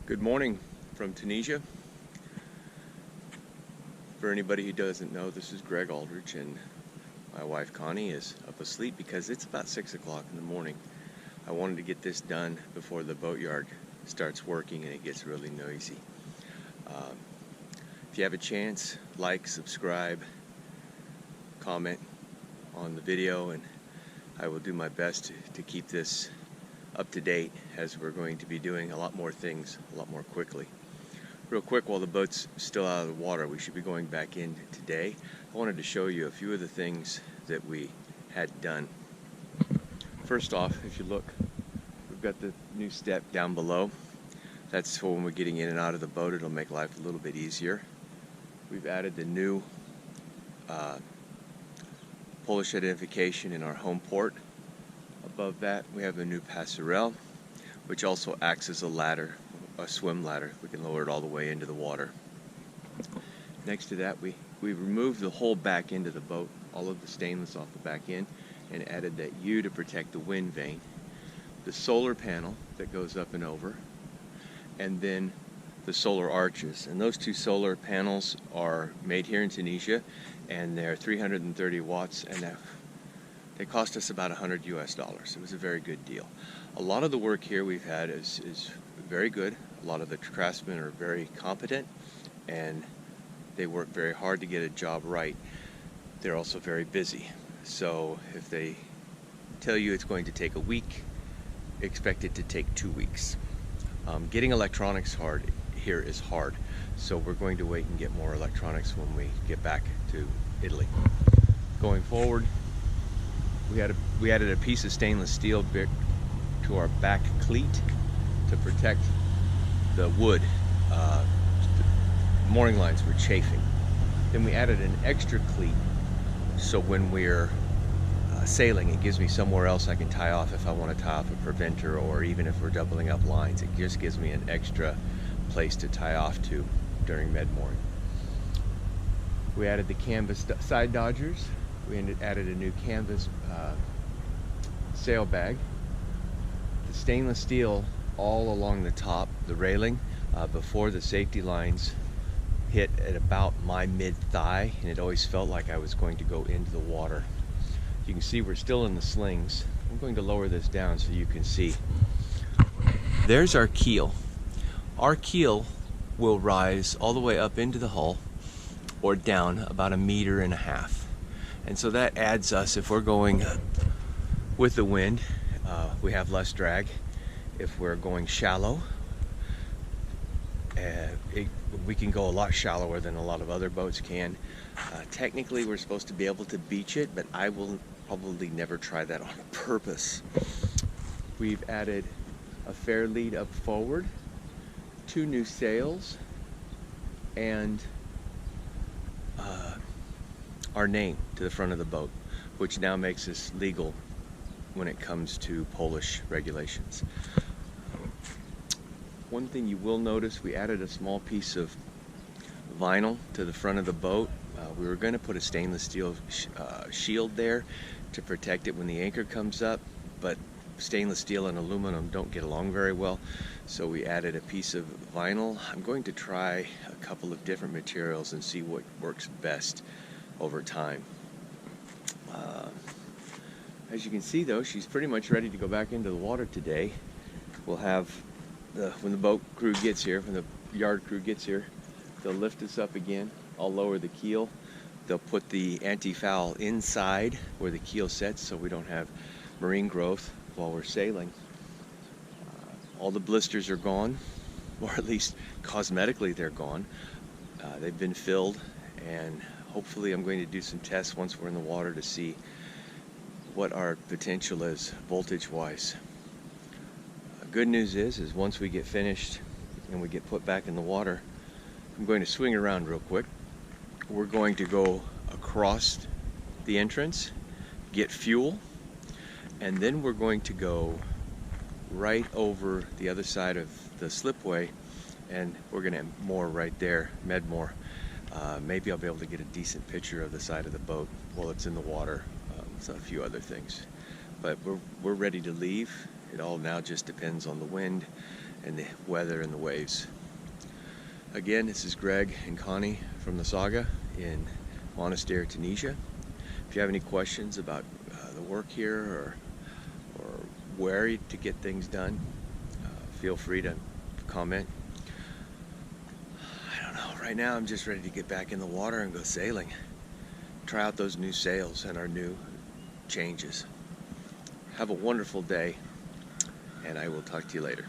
Good morning from Tunisia. For anybody who doesn't know, this is Greg Aldrich, and my wife Connie is up asleep because it's about 6 o'clock in the morning. I wanted to get this done before the boatyard starts working and it gets really noisy. If you have a chance, like, subscribe, comment on the video, and I will do my best to keep this up to date, as we're going to be doing a lot more things a lot more quickly. Real quick, while the boat's still out of the water, we should be going back in today. I wanted to show you a few of the things that we had done. First off, if you look, we've got the new step down below. That's for when we're getting in and out of the boat. It'll make life a little bit easier. We've added the new Polish identification in our home port. Above that, we have a new passerelle, which also acts as a ladder, a swim ladder. We can lower it all the way into the water. Next to that, we removed the whole back end of the boat, all of the stainless off the back end, and added that U to protect the wind vane, the solar panel that goes up and over, and then the solar arches. And those two solar panels are made here in Tunisia, and they're 330 watts, and they cost us about $100 US. It was a very good deal. A lot of the work here we've had is very good. A lot of the craftsmen are very competent, and they work very hard to get a job right. They're also very busy. So if they tell you it's going to take a week, expect it to take 2 weeks. Getting electronics here is hard, so we're going to wait and get more electronics when we get back to Italy. Going forward, we added a piece of stainless steel to our back cleat to protect the wood. The mooring lines were chafing. Then we added an extra cleat, so when we're sailing, it gives me somewhere else I can tie off if I want to tie off a preventer, or even if we're doubling up lines. It just gives me an extra place to tie off to during med mooring. We added the canvas side dodgers. We added a new canvas sail bag. The stainless steel all along the top, the railing, before the safety lines hit at about my mid-thigh, and it always felt like I was going to go into the water. You can see we're still in the slings. I'm going to lower this down so you can see. There's our keel. Our keel will rise all the way up into the hull or down about 1.5 meters. And so that adds us, if we're going with the wind, we have less drag. If we're going shallow, we can go a lot shallower than a lot of other boats can. Technically, we're supposed to be able to beach it, but I will probably never try that on purpose. We've added a fair lead up forward, 2 new sails, and our name to the front of the boat, which now makes us legal when it comes to Polish regulations. One thing you will notice, we added a small piece of vinyl to the front of the boat. We were going to put a stainless steel shield there to protect it when the anchor comes up, but stainless steel and aluminum don't get along very well, so we added a piece of vinyl. I'm going to try a couple of different materials and see what works best over time. As you can see, though, she's pretty much ready to go back into the water today. We'll have, when the boat crew gets here, when the yard crew gets here, they'll lift us up again. I'll lower the keel. They'll put the anti-foul inside where the keel sets, so we don't have marine growth while we're sailing. All the blisters are gone, or at least cosmetically they're gone. They've been filled, and hopefully I'm going to do some tests once we're in the water to see what our potential is voltage-wise. Good news is once we get finished and we get put back in the water, I'm going to swing around real quick. We're going to go across the entrance, get fuel, and then we're going to go right over the other side of the slipway, and we're going to moor right there, med moor. Maybe I'll be able to get a decent picture of the side of the boat while it's in the water. So a few other things. But we're ready to leave. It all now just depends on the wind and the weather and the waves. Again, this is Greg and Connie from the Saga in Monastir, Tunisia. If you have any questions about the work here or where to get things done, feel free to comment. I don't know, right now I'm just ready to get back in the water and go sailing. Try out those new sails and our new changes. Have a wonderful day, and I will talk to you later.